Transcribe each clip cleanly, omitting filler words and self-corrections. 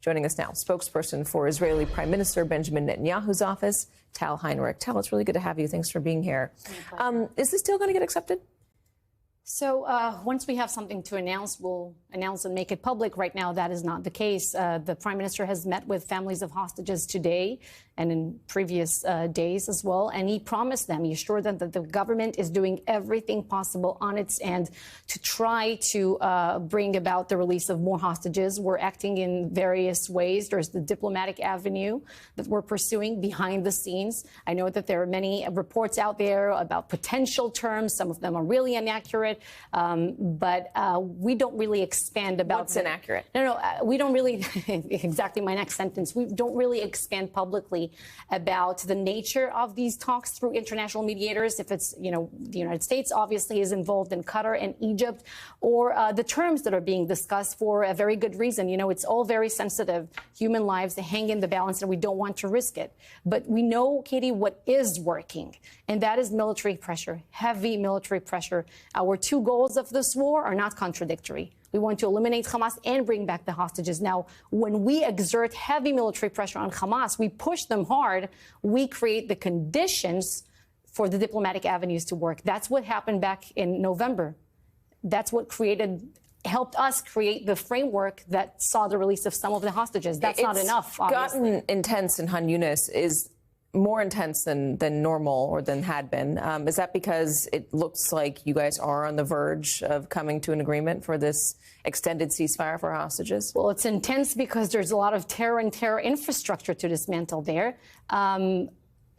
Joining us now, spokesperson for Israeli Prime Minister Benjamin Netanyahu's office, Tal Heinrich. Tal, it's really good to have you. Thanks for being here. Is this deal going to get accepted? So once we have something to announce, we'll announce and make it public. Right now, that is not the case. The Prime Minister has met with families of hostages today and in previous days as well. And he promised them, he assured them that the government is doing everything possible on its end to try to bring about the release of more hostages. We're acting in various ways. There's the diplomatic avenue that we're pursuing behind the scenes. I know that there are many reports out there about potential terms. Some of them are really inaccurate. But we don't really expand about what's inaccurate. No, we don't really exactly my next sentence. We don't really expand publicly about the nature of these talks through international mediators. If it's, the United States obviously is involved in Qatar and Egypt, or the terms that are being discussed for a very good reason. It's all very sensitive. Human lives hang in the balance, and we don't want to risk it. But we know, Katie, what is working, and that is military pressure, heavy military pressure. Our two goals of this war are not contradictory. We want to eliminate Hamas and bring back the hostages. Now, when we exert heavy military pressure on Hamas, we push them hard, we create the conditions for the diplomatic avenues to work. That's what happened back in November. That's what helped us create the framework that saw the release of some of the hostages. That's not enough, obviously. Gotten intense in Han Yunis is more intense than normal or than had been. Is that because it looks like you guys are on the verge of coming to an agreement for this extended ceasefire for hostages? Well, it's intense because there's a lot of terror and terror infrastructure to dismantle there.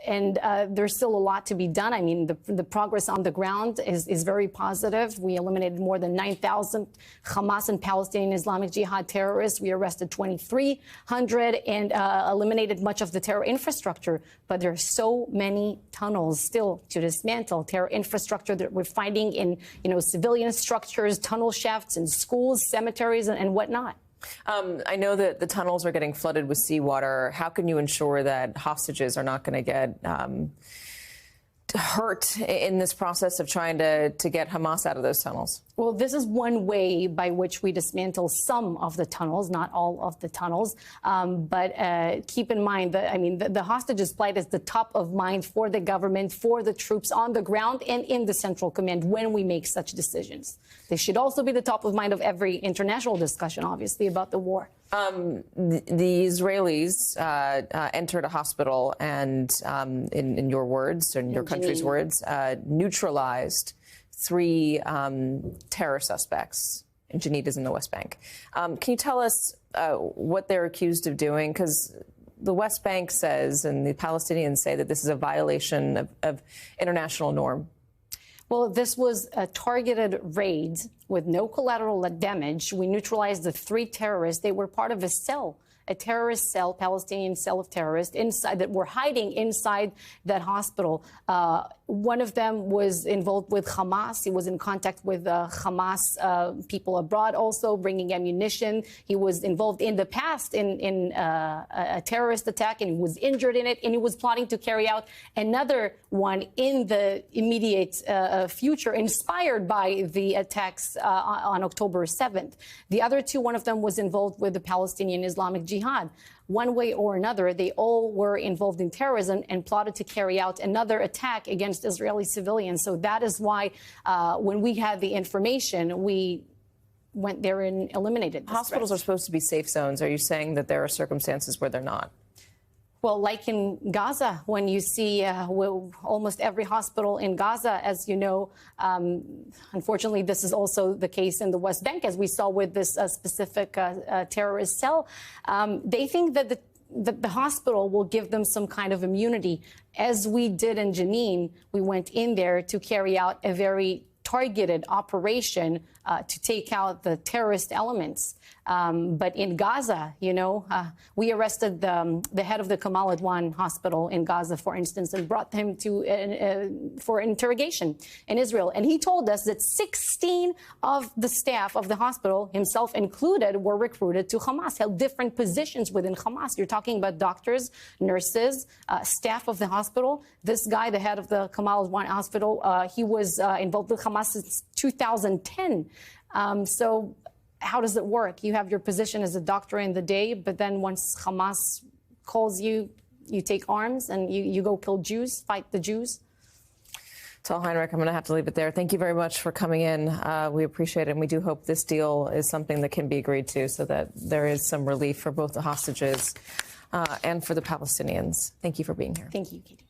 And there's still a lot to be done. I mean, the progress on the ground is very positive. We eliminated more than 9,000 Hamas and Palestinian Islamic Jihad terrorists. We arrested 2,300 and eliminated much of the terror infrastructure. But there are so many tunnels still to dismantle. Terror infrastructure that we're finding in, civilian structures, tunnel shafts in schools, cemeteries, and whatnot. I know that the tunnels are getting flooded with seawater. How can you ensure that hostages are not going to get hurt in this process of trying to get Hamas out of those tunnels? Well, this is one way by which we dismantle some of the tunnels, not all of the tunnels. But keep in mind that, the hostages plight is the top of mind for the government, for the troops on the ground and in the Central Command when we make such decisions. They should also be the top of mind of every international discussion, obviously, about the war. The Israelis entered a hospital and, in your words, in your country's words, neutralized 3 terror suspects in Jenin in the West Bank. Can you tell us what they're accused of doing? Because the West Bank says, and the Palestinians say, that this is a violation of international norm. Well, this was a targeted raid with no collateral damage. We neutralized the 3 terrorists. They were part of a terrorist cell, Palestinian cell of terrorists that were hiding inside that hospital. One of them was involved with Hamas. He was in contact with Hamas people abroad, also bringing ammunition. He was involved in the past in a terrorist attack, and he was injured in it, and he was plotting to carry out another one in the immediate future, inspired by the attacks on October 7th. The other 2, one of them was involved with the Palestinian Islamic Jihad. One way or another, they all were involved in terrorism and plotted to carry out another attack against Israeli civilians. So that is why when we had the information, we went there and eliminated this Hospitals threat. Are supposed to be safe zones. Are you saying that there are circumstances where they're not? Well, like in Gaza, when you see almost every hospital in Gaza, as you know, unfortunately, this is also the case in the West Bank, as we saw with this specific terrorist cell. They think that the hospital will give them some kind of immunity. As we did in Jenin, we went in there to carry out a very targeted operation to take out the terrorist elements. But in Gaza, we arrested the head of the Kamal Adwan hospital in Gaza, for instance, and brought him for interrogation in Israel. And he told us that 16 of the staff of the hospital, himself included, were recruited to Hamas, held different positions within Hamas. You're talking about doctors, nurses, staff of the hospital. This guy, the head of the Kamal Adwan hospital, he was involved with Hamas since 2010. So how does it work? You have your position as a doctor in the day, but then once Hamas calls you, you take arms and you go kill Jews, fight the Jews. Tal Heinrich, I'm going to have to leave it there. Thank you very much for coming in. We appreciate it, and we do hope this deal is something that can be agreed to so that there is some relief for both the hostages and for the Palestinians. Thank you for being here. Thank you, Katie.